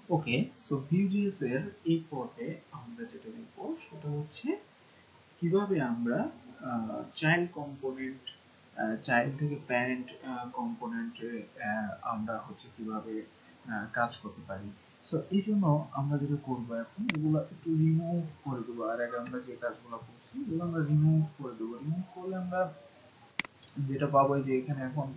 ওকে, so Vue.js এর এই পর্বে আমরা যেটা দেখব সেটা হচ্ছে কিভাবে আমরা চাইল্ড কম্পোনেন্ট, চাইল্ড থেকে প্যারেন্ট কম্পোনেন্টে আমরা হচ্ছে কিভাবে কাজ করতে পারি। সো এই জন্য আমরা যেটা করবো এখন এগুলো একটু রিমুভ করে দেবো, আর আগে আমরা যে কাজগুলো করছি এগুলো আমরা রিমুভ করে দেবো। রিমুভ করলে আমরা যেটা পাবো যে এখানে এখন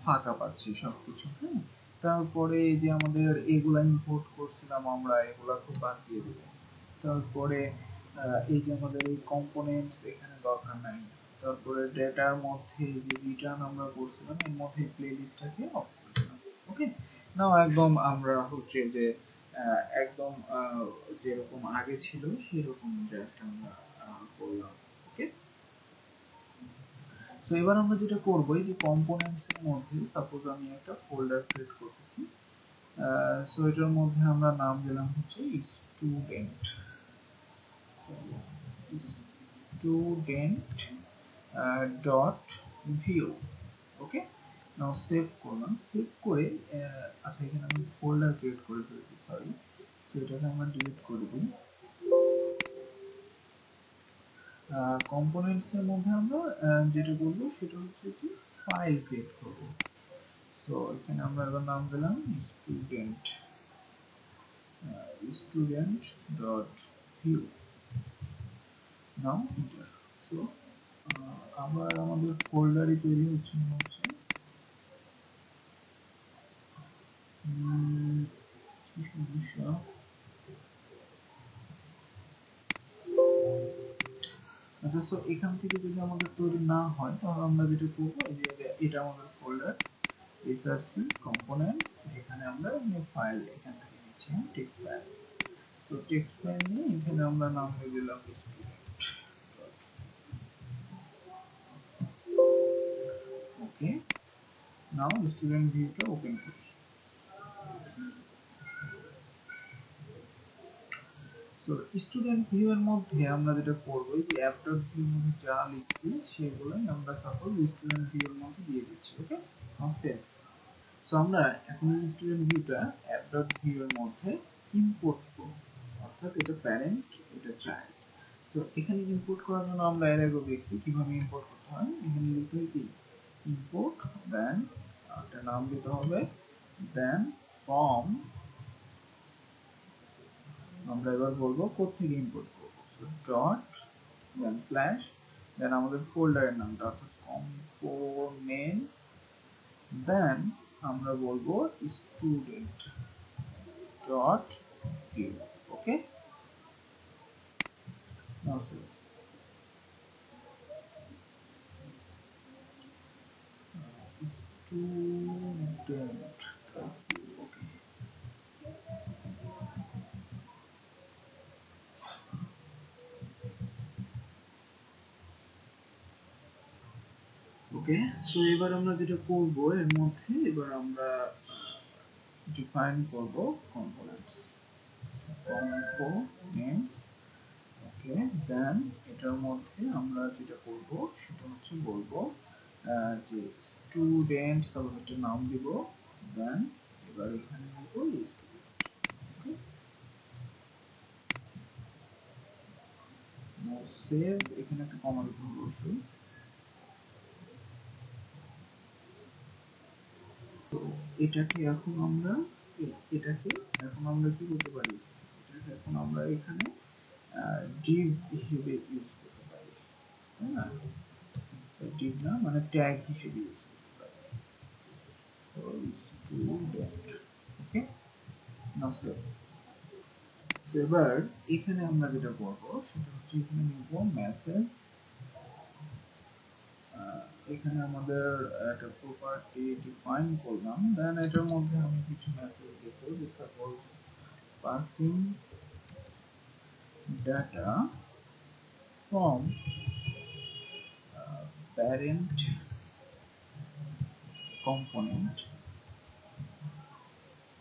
ফাঁকা পাচ্ছি সবকিছু। হ্যাঁ, তারপরে এই যে আমাদের এগুলা ইম্পোর্ট করছিলাম আমরা, এগুলা খুব বাদ দিয়ে দেবো। তারপরে এই যে আমাদের এই কম্পোনেন্টস এখানে দরকার নাই। তারপরে ডেটার মধ্যে যে রিটার্ন আমরা করছিলাম এর মধ্যে প্লেলিস্টটাকে অফ করছিলাম। ওকে, নাও একদম আমরা হচ্ছে যে একদম যেরকম আগে ছিল সেরকম জাস্ট আমরা করলাম। ওকে, সো এবার আমরা যেটা করব এই যে কম্পোনেন্টস এর মধ্যে সাপোজ আমি একটা ফোল্ডার ক্রিয়েট করতেছি। সো এটার মধ্যে আমরা নাম দিলাম হচ্ছে student, student dot view. Okay, now save করলাম। সেভ করে আচ্ছা এখানে আমি ফোল্ডার ক্রিয়েট করে ফেলেছি, সরি। সো এটাকে আমরা ডিলিট করে দিই। কম্পোনেন্টস এর মধ্যে আমরা যেটা করব সেটা হচ্ছে যে ফাইল ক্রিয়েট করব। সো এখানে আমরা এবার নাম দিলাম স্টুডেন্ট, স্টুডেন্ট ডট ভিউ। নাও এন্টার। সো আবার আমাদের ফোল্ডারই তৈরি হচ্ছে মনে হচ্ছে। কি সমস্যা? আচ্ছা, সো এখান থেকে যদি আমাদের তৈরি না হয় তাহলে আমরা যেটা করবো এই যে এটা আমাদের ফোল্ডার src components, এখানে আমরা নিউ ফাইল এখান থেকে নিচ্ছি text file. So text file নিয়ে এখানে আমরা নাম দিয়ে দিলাম স্টুডেন্ট। ওকে, নাও স্টুডেন্ট ভিউটা ওপেন করি। সো স্টুডেন্ট ভিউ এর মধ্যে আমরা যেটা করব এই যে app.view এর মধ্যে যা লিখছি সেগুলোই আমরা সাপোজ স্টুডেন্ট ভিউ এর মধ্যে দিয়ে দিচ্ছি। ওকে, নাও সেভ। সো আমরা এখন এই স্টুডেন্ট ভিউটা app.view এর মধ্যে ইম্পোর্ট করব, অর্থাৎ এটা প্যারেন্ট এটা চাইল্ড। সো এখানে ইম্পোর্ট করার জন্য আমরা এর আগে দেখছি কিভাবে ইম্পোর্ট করতে হয়। এখানে লিখতে হয় কি ইম্পোর্ট, দেন একটা নাম দিতে হবে, দেন ফ্রম, আমরা এবার বলবো কোত্থেকে ইম্পোর্ট করব। So dot, then slash, then আমাদের ফোল্ডারের নামটা অর্থাৎ কম্পোনেন্টস, দেন আমরা বলবো student dot view. Okay, now save. Student dot view. Okay, okay, so এবার আমরা যেটা করব এর মধ্যে এবার আমরা ডিফাইন করব কম্পোনেন্টস, কম্পোনেন্টস। ওকে, দেন এটার মধ্যে আমরা যেটা করব সেটা হচ্ছে বলবো যে স্টুডেন্ট সাপোজ একটা নাম দিব, দেন এবার এখানে লিখব স্টুডেন্ট। Okay, now save. এখানে একটা কমা দিতে হবে অবশ্যই। তো এটাকে এখন আমরা এটাকে এখন আমরা কি করতে পারি, এটাকে এখন আমরা এখানে div হিসেবে ইউজ করতে পারি। হ্যাঁ, div না মানে ট্যাগ হিসেবে ইউজ করতে পারি। So student. Okay, now save. So এবার এখানে আমরা যেটা করব সেটা হচ্ছে এখানে নিব মেসেজ। এখানে আমাদের একটা প্রপার্টি ডিফাইন করলাম, দেন এটার মধ্যে আমি কিছু মেসেজ দেব যে suppose passing data from parent component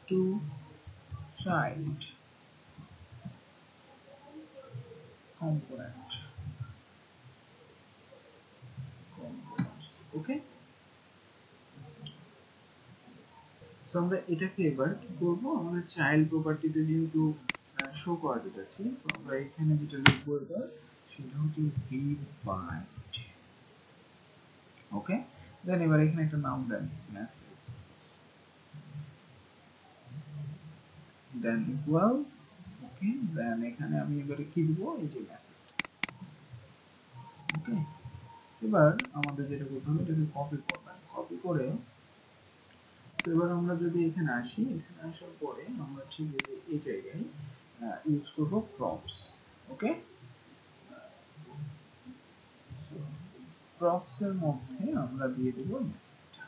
to child component components. Okay, so আমরা এটাকে এবার কি করব, আমাদের চাইল্ড প্রপার্টিতে যেহেতু শো করাতে যাচ্ছি, সো আমরা এখানে যেটা লিখবো এবার সেটা হচ্ছে v5, ওকে। দেন এবার এখানে একটা নাম দেন মেসেজ, দেন ইকুয়াল, ওকে। দেন এখানে আমি এবারে কি দিব, এই যে মেসেজ, ওকে। এবার আমাদের যেটা করতে হবে, এটাকে কপি করবেন, কপি করে তো এবার আমরা যদি এখানে আসি, এখানে আসার পরে আমরা ঠিক এই জায়গায় ইউজ করব প্রপস, ওকে। প্রপস এর মধ্যে আমরা দিয়ে দেব মেসেজটা,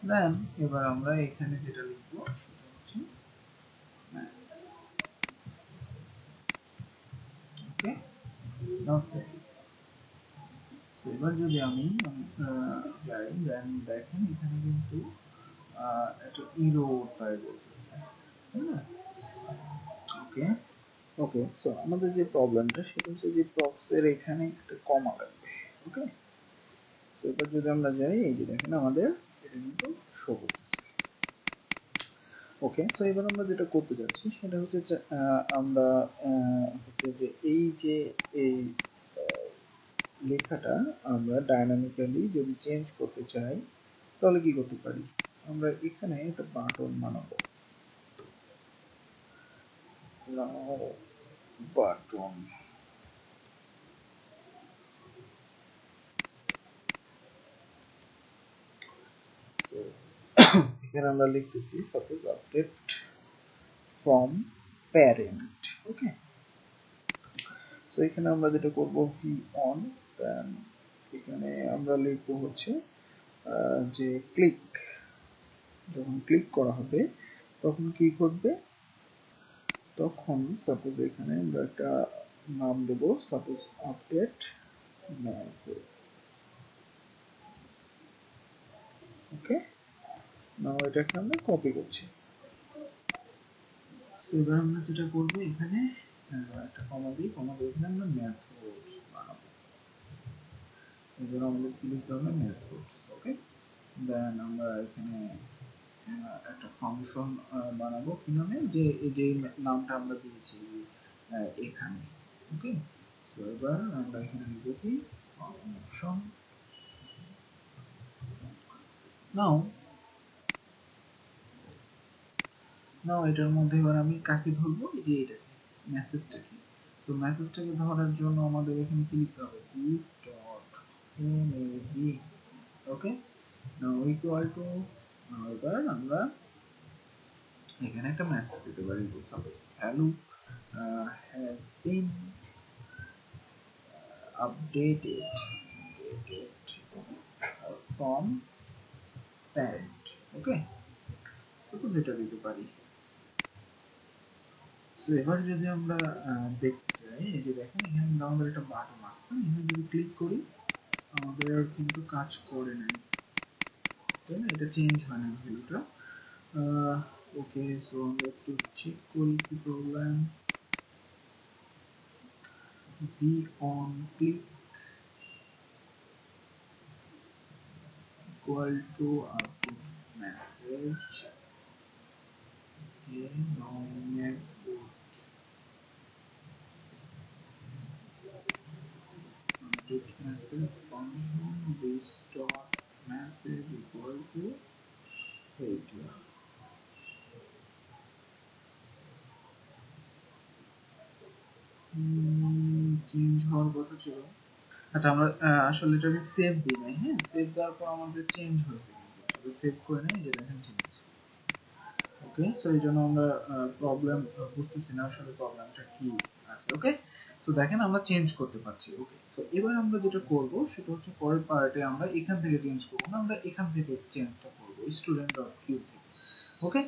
দেন এবার আমরা এখানে যেটা লিখবো সেটা হচ্ছে মেসেজ, ওকে। Now save. সো এবার যদি আমি যাই, দেন দেখেন এখানে কিন্তু একটা ইরো তাই বলতেছে, তাই না? ওকে, ওকে। সো আমাদের যে প্রবলেমটা সেটা হচ্ছে যে প্রপস এর এখানে একটা কমা লাগবে, ওকে। সো এবার যদি আমরা যাই, এই যে দেখেন আমাদের এটা কিন্তু শো করতেছে, ওকে। সো এবার আমরা যেটা করতে যাচ্ছি সেটা হচ্ছে আমরা হচ্ছে যে এই যে এই লেখাটা আমরা ডাইনামিক্যালি যদি চেঞ্জ করতে চাই তাহলে কি করতে পারি, আমরা এখানে একটা বাটন বানাবো, বাটন। সো এখানে আমরা লিখতেছি suppose update from parent, okay. So এখানে আমরা যেটা করব ভি অন, দেন এখানে আমরা লিখবো হচ্ছে যে ক্লিক, যখন ক্লিক করা হবে তখন কি ঘটবে, তখন সাপোজ এখানে আমরা একটা নাম দেব, সাপোজ আপডেট মেসেজ, ওকে। নাও এটাকে আমরা কপি করছি। সো এবার আমরা যেটা করব, এখানে একটা কমা দিই, কমা দিয়ে এখানে আমরা মেথডস বানাবো, এজন্য আমাদের কি লিখতে হবে, মেথডস, ওকে। দেন আমরা এখানে একটা ফাংশন বানাবো, কি নামে, যে এই যে নামটা আমরা দিয়েছি এখানে, ওকে। সো এবার আমরা এখানে লিখব কি ফাংশন। নাও নাও এটার মধ্যে এবার আমি কাকে ধরবো, এই যে এটাকে, মেসেজটাকে। সো মেসেজটাকে ধরার জন্য আমাদের এখানে কি লিখতে হবে, is dot image, okay. Now equal to, এবার আমরা এখানে একটা মেসেজ দিতে পারি, যে suppose value has been updated from parent, okay. Suppose এটা দিতে পারি। সো এবার যদি আমরা দেখতে চাই, এই যে দেখেন এখানে আমাদের একটা বাটন আছে, এখানে যদি ক্লিক করি আমাদের কিন্তু কাজ করে নাই, তাই না, এটা চেঞ্জ হয় না ভ্যালুটা, ওকে। সো আমরা একটু চেক করি কি problem, B on click equal to update message, okay. Now method update message function this dot message equal to এইটা, চেঞ্জ হওয়ার কথা ছিল। আচ্ছা আমরা আসলে এটাকে সেভ দিই নাই, হ্যাঁ, সেভ দেওয়ার পর আমাদের চেঞ্জ হয়েছে, কিন্তু সেভ করে নাই, যে দেখেন চেঞ্জ, ওকে। সো এই জন্য আমরা প্রবলেম বুঝতেছি না আসলে প্রবলেমটা কি আছে, ওকে। সো দেখেন আমরা চেঞ্জ করতে পারছি, ওকে। সো এবার আমরা যেটা করব সেটা হচ্ছে পরের পার্টে আমরা এখান থেকে চেঞ্জ করব না, আমরা এখান থেকে চেঞ্জটা করব স্টুডেন্ট ডট কিউ থেকে, ওকে।